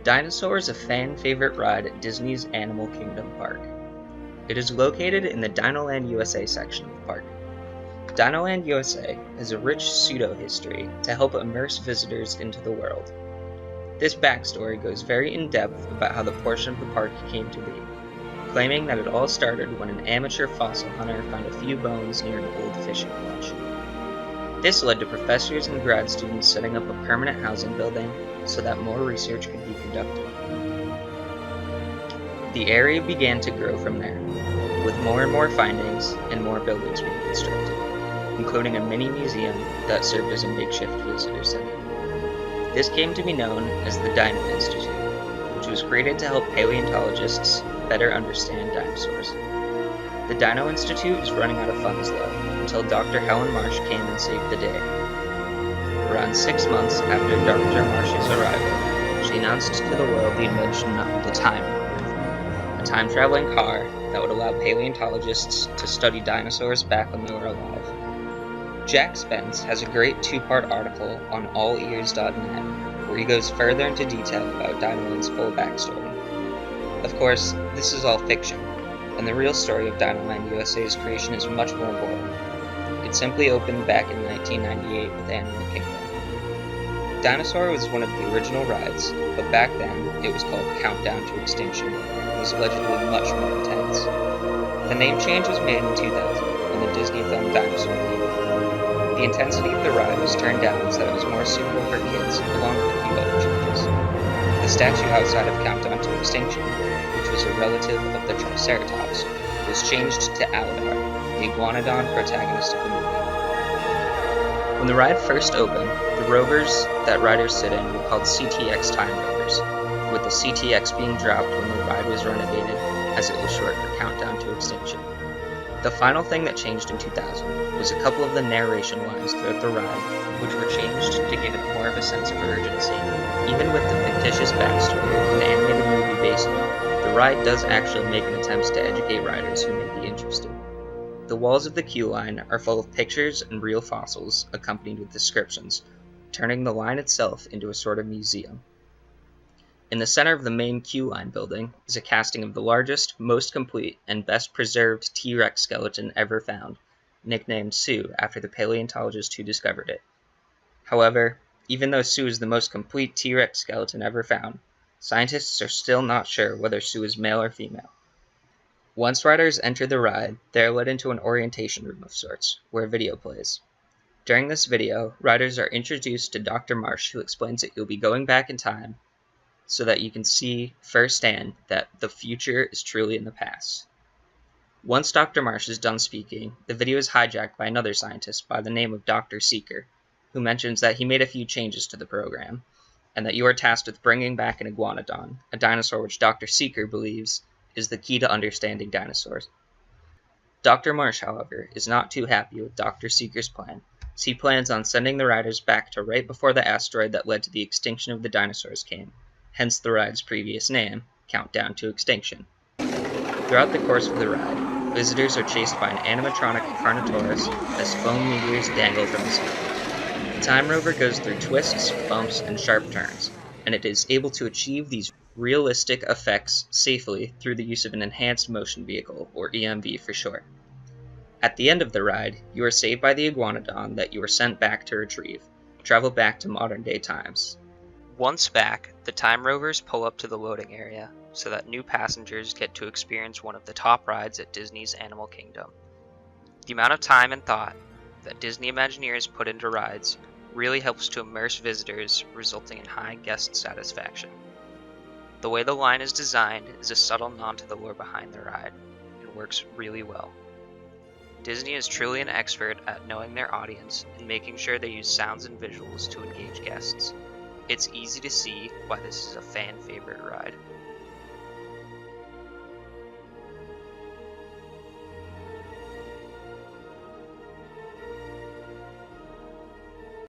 Dinosaur is a fan-favorite ride at Disney's Animal Kingdom Park. It is located in the Dinoland USA section of the park. Dinoland USA has a rich pseudo-history to help immerse visitors into the world. This backstory goes very in-depth about how the portion of the park came to be, claiming that it all started when an amateur fossil hunter found a few bones near an old fishing lodge. This led to professors and grad students setting up a permanent housing building so that more research could be conducted. The area began to grow from there, with more and more findings and more buildings being constructed, including a mini museum that served as a makeshift visitor center. This came to be known as the Dino Institute, which was created to help paleontologists better understand dinosaurs. The Dino Institute is running out of funds though, until Dr. Helen Marsh came and saved the day. Around 6 months after Dr. Marsh's arrival, she announced to the world the invention of the Time Rover, a time-traveling car that would allow paleontologists to study dinosaurs back when they were alive. Jack Spence has a great 2-part article on allears.net where he goes further into detail about Dinoland's full backstory. Of course, this is all fiction, and the real story of Dinoland USA's creation is much more boring. It simply opened back in 1998 with Animal Kingdom. Dinosaur was one of the original rides, but back then it was called Countdown to Extinction and was allegedly much more intense. The name change was made in 2000 when the Disney film Dinosaur came out. The intensity of the ride was turned down so that it was more suitable for kids, along with a few other changes. The statue outside of Countdown to Extinction, which was a relative of the Triceratops, was changed to Aladar, the iguanodon protagonist of the movie. When the ride first opened, the rovers that riders sit in were called CTX Time Rovers, with the CTX being dropped when the ride was renovated, as it was short for Countdown to Extinction. The final thing that changed in 2000 was a couple of the narration lines throughout the ride, which were changed to give it more of a sense of urgency. Even with the fictitious backstory of an animated movie based on it, the ride does actually make an attempt to educate riders who may be interested. The walls of the queue line are full of pictures and real fossils accompanied with descriptions, turning the line itself into a sort of museum. In the center of the main queue line building is a casting of the largest, most complete, and best preserved T-Rex skeleton ever found, nicknamed Sue after the paleontologist who discovered it. However, even though Sue is the most complete T-Rex skeleton ever found, scientists are still not sure whether Sue is male or female. Once riders enter the ride, they are led into an orientation room of sorts, where a video plays. During this video, riders are introduced to Dr. Marsh, who explains that you'll be going back in time so that you can see firsthand that the future is truly in the past. Once Dr. Marsh is done speaking, the video is hijacked by another scientist by the name of Dr. Seeker, who mentions that he made a few changes to the program, and that you are tasked with bringing back an iguanodon, a dinosaur which Dr. Seeker believes is the key to understanding dinosaurs. Dr. Marsh, however, is not too happy with Dr. Seeker's plan, as he plans on sending the riders back to right before the asteroid that led to the extinction of the dinosaurs came, hence the ride's previous name, Countdown to Extinction. Throughout the course of the ride, visitors are chased by an animatronic Carnotaurus as foam meteors dangle from the sky. The Time Rover goes through twists, bumps, and sharp turns, and it is able to achieve these realistic effects safely through the use of an enhanced motion vehicle, or EMV for short. At the end of the ride, you are saved by the iguanodon that you were sent back to retrieve. Travel back to modern day times. Once back, the Time Rovers pull up to the loading area so that new passengers get to experience one of the top rides at Disney's Animal Kingdom. The amount of time and thought that Disney Imagineers put into rides really helps to immerse visitors, resulting in high guest satisfaction. The way the line is designed is a subtle nod to the lore behind the ride, and works really well. Disney is truly an expert at knowing their audience and making sure they use sounds and visuals to engage guests. It's easy to see why this is a fan favorite ride.